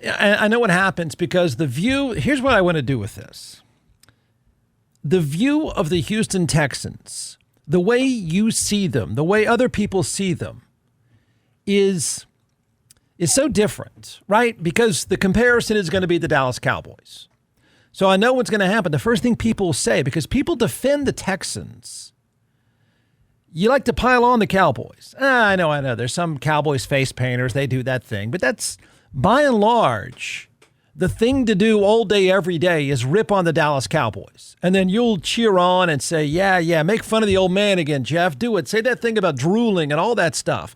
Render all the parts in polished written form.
I know what happens because here's what I want to do with this. The view of the Houston Texans, the way you see them, the way other people see them is so different, right? Because the comparison is going to be the Dallas Cowboys. So I know what's going to happen. The first thing people say, because people defend the Texans, you like to pile on the Cowboys. I know. There's some Cowboys face painters. They do that thing. But that's, by and large, the thing to do all day, every day is rip on the Dallas Cowboys. And then you'll cheer on and say, yeah, make fun of the old man again, Jeff. Do it. Say that thing about drooling and all that stuff.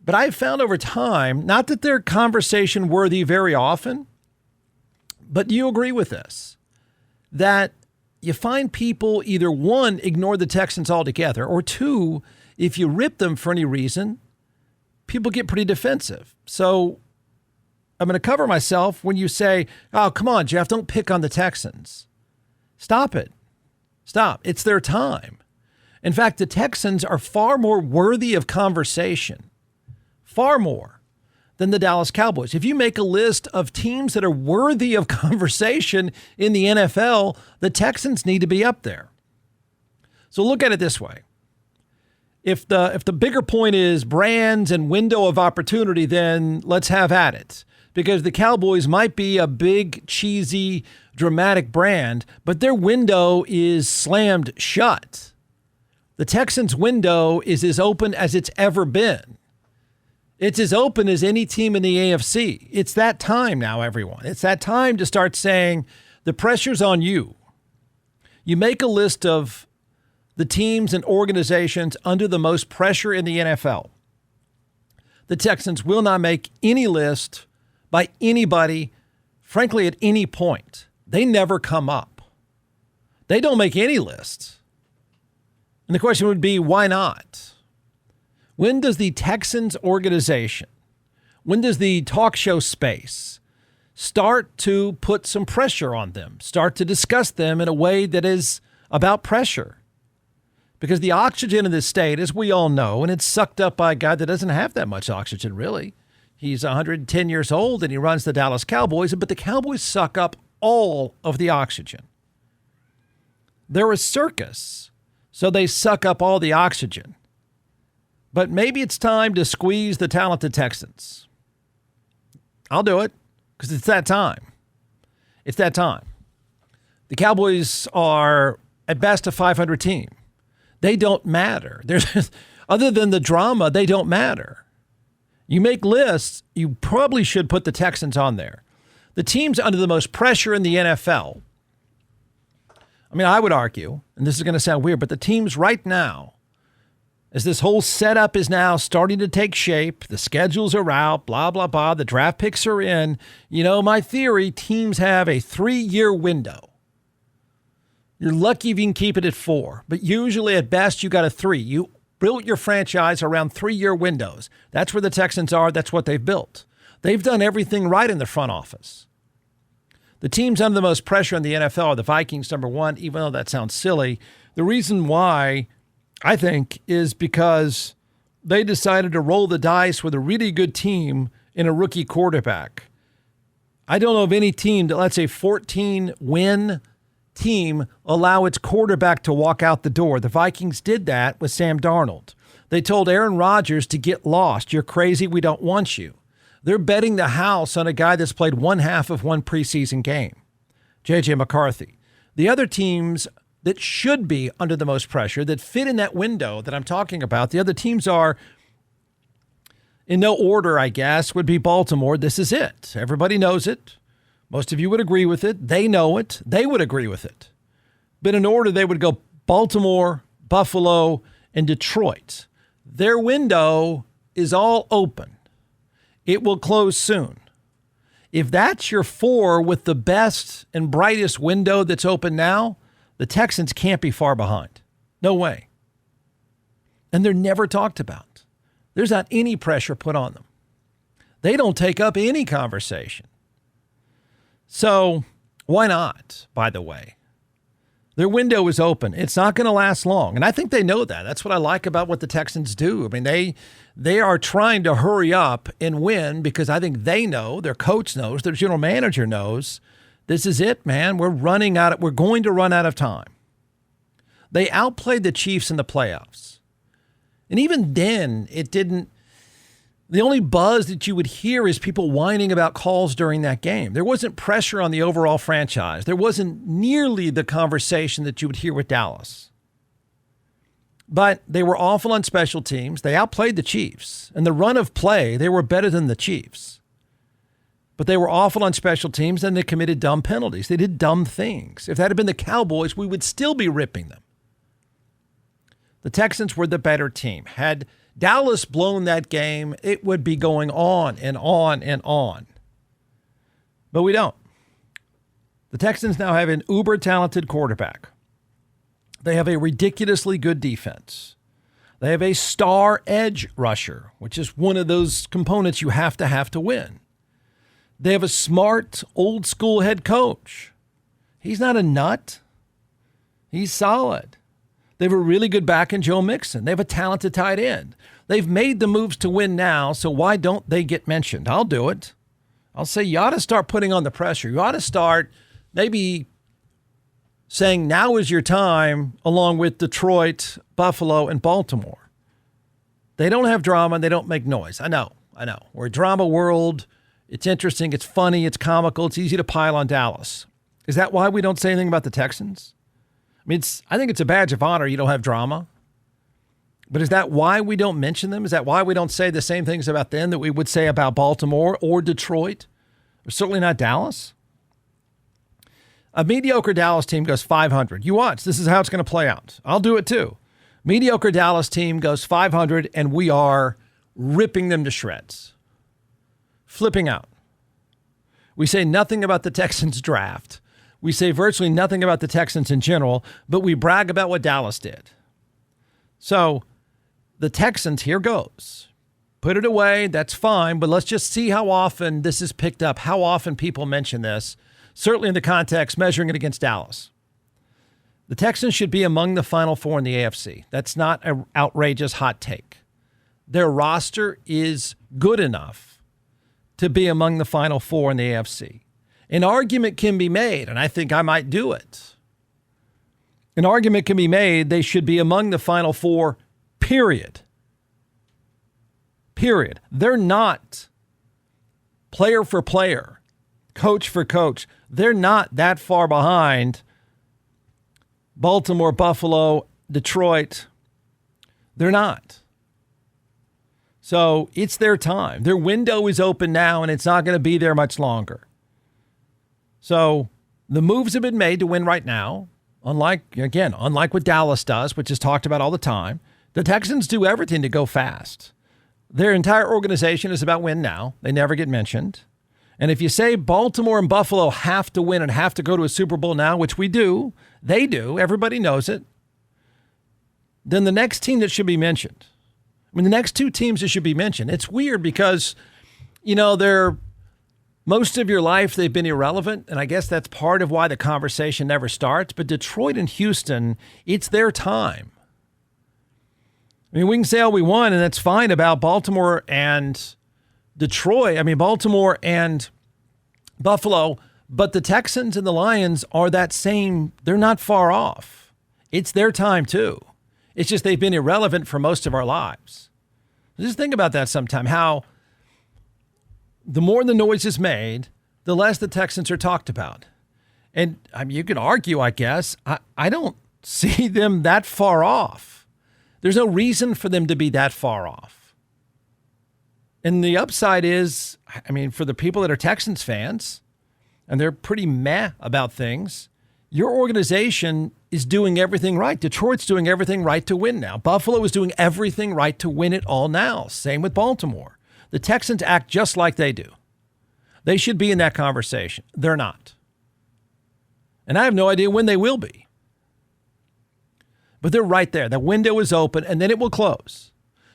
But I've found over time, not that they're conversation worthy very often, but do you agree with this? That you find people either, one, ignore the Texans altogether, or two, if you rip them for any reason, people get pretty defensive. So I'm going to cover myself when you say, oh, come on, Jeff, don't pick on the Texans. Stop it. Stop. It's their time. In fact, the Texans are far more worthy of conversation, far more, than the Dallas Cowboys. If you make a list of teams that are worthy of conversation in the NFL, the Texans need to be up there. So look at it this way. If the bigger point is brands and window of opportunity, then let's have at it. Because the Cowboys might be a big, cheesy, dramatic brand, but their window is slammed shut. The Texans' window is as open as it's ever been. It's as open as any team in the AFC. It's that time now, everyone. It's that time to start saying the pressure's on you. You make a list of the teams and organizations under the most pressure in the NFL. The Texans will not make any list by anybody, frankly, at any point. They never come up. They don't make any lists. And the question would be, why not? When does the Texans organization, when does the talk show space start to put some pressure on them, start to discuss them in a way that is about pressure? Because the oxygen in this state, as we all know, and it's sucked up by a guy that doesn't have that much oxygen, really. He's 110 years old and he runs the Dallas Cowboys, but the Cowboys suck up all of the oxygen. They're a circus, so they suck up all the oxygen. But maybe it's time to squeeze the talented Texans. I'll do it because it's that time. It's that time. The Cowboys are at best a 500 team. They don't matter. Other than the drama, they don't matter. You make lists, you probably should put the Texans on there. The teams under the most pressure in the NFL, I mean, I would argue, and this is going to sound weird, but the teams right now, as this whole setup is now starting to take shape, the schedules are out, blah, blah, blah, the draft picks are in. You know, my theory, teams have a 3-year window. You're lucky if you can keep it at 4, but usually at best you got a 3. You built your franchise around 3-year windows. That's where the Texans are. That's what they've built. They've done everything right in the front office. The teams under the most pressure in the NFL are the Vikings, number 1, even though that sounds silly. The reason why, I think, is because they decided to roll the dice with a really good team in a rookie quarterback. I don't know of any team that lets a 14-win team allow its quarterback to walk out the door. The Vikings did that with Sam Darnold. They told Aaron Rodgers to get lost. You're crazy. We don't want you. They're betting the house on a guy that's played one half of one preseason game, J.J. McCarthy. The other teams that should be under the most pressure, that fit in that window that I'm talking about, the other teams are, in no order, I guess, would be Baltimore. This is it. Everybody knows it. Most of you would agree with it. They know it. They would agree with it. But in order, they would go Baltimore, Buffalo, and Detroit. Their window is all open. It will close soon. If that's your 4 with the best and brightest window that's open now, the Texans can't be far behind. No way. And they're never talked about. There's not any pressure put on them. They don't take up any conversation. So why not, by the way? Their window is open. It's not going to last long. And I think they know that. That's what I like about what the Texans do. I mean, they are trying to hurry up and win because I think they know, their coach knows, their general manager knows, this is it, man. We're going to run out of time. They outplayed the Chiefs in the playoffs. And even then, the only buzz that you would hear is people whining about calls during that game. There wasn't pressure on the overall franchise. There wasn't nearly the conversation that you would hear with Dallas. But they were awful on special teams. They outplayed the Chiefs. In the run of play, they were better than the Chiefs. But they were awful on special teams, and they committed dumb penalties. They did dumb things. If that had been the Cowboys, we would still be ripping them. The Texans were the better team. Had Dallas blown that game, it would be going on and on and on. But we don't. The Texans now have an uber-talented quarterback. They have a ridiculously good defense. They have a star edge rusher, which is one of those components you have to win. They have a smart, old-school head coach. He's not a nut. He's solid. They have a really good back in Joe Mixon. They have a talented tight end. They've made the moves to win now, so why don't they get mentioned? I'll do it. I'll say you ought to start putting on the pressure. You ought to start maybe saying now is your time, along with Detroit, Buffalo, and Baltimore. They don't have drama. They don't make noise. I know. We're a drama world. It's interesting. It's funny. It's comical. It's easy to pile on Dallas. Is that why we don't say anything about the Texans? I mean, I think it's a badge of honor you don't have drama. But is that why we don't mention them? Is that why we don't say the same things about them that we would say about Baltimore or Detroit? Or certainly not Dallas. A mediocre Dallas team goes 500. You watch. This is how it's going to play out. I'll do it too. Mediocre Dallas team goes 500, and we are ripping them to shreds. Flipping out. We say nothing about the Texans draft. We say virtually nothing about the Texans in general, but we brag about what Dallas did. So the Texans, here goes. Put it away. That's fine. But let's just see how often this is picked up, how often people mention this, certainly in the context measuring it against Dallas. The Texans should be among the Final Four in the AFC. That's not an outrageous hot take. Their roster is good enough to be among the Final Four in the AFC. An argument can be made, and I think I might do it. An argument can be made they should be among the Final Four, period. Period. They're not player for player, coach for coach. They're not that far behind Baltimore, Buffalo, Detroit. They're not. So it's their time. Their window is open now, and it's not going to be there much longer. So the moves have been made to win right now. Unlike what Dallas does, which is talked about all the time, the Texans do everything to go fast. Their entire organization is about win now. They never get mentioned. And if you say Baltimore and Buffalo have to win and have to go to a Super Bowl now, which we do, they do, everybody knows it, then the next team that should be mentioned, the next two teams that should be mentioned, it's weird because, they're most of your life, they've been irrelevant, and I guess that's part of why the conversation never starts. But Detroit and Houston, it's their time. We can say all we want, and that's fine about Baltimore and Detroit. Baltimore and Buffalo, but the Texans and the Lions are that same. They're not far off. It's their time, too. It's just they've been irrelevant for most of our lives. Just think about that sometime, how the more the noise is made, the less the Texans are talked about. And you could argue, I guess, I don't see them that far off. There's no reason for them to be that far off. And the upside is, for the people that are Texans fans, and they're pretty meh about things, your organization is doing everything right. Detroit's doing everything right to win now. Buffalo is doing everything right to win it all now. Same with Baltimore. The Texans act just like they do. They should be in that conversation. They're not. And I have no idea when they will be. But they're right there. The window is open, and then it will close.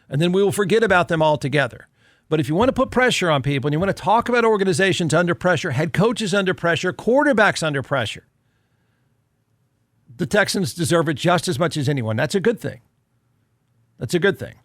And then we will forget about them altogether. But if you want to put pressure on people and you want to talk about organizations under pressure, head coaches under pressure, quarterbacks under pressure, The Texans deserve it just as much as anyone. That's a good thing. That's a good thing.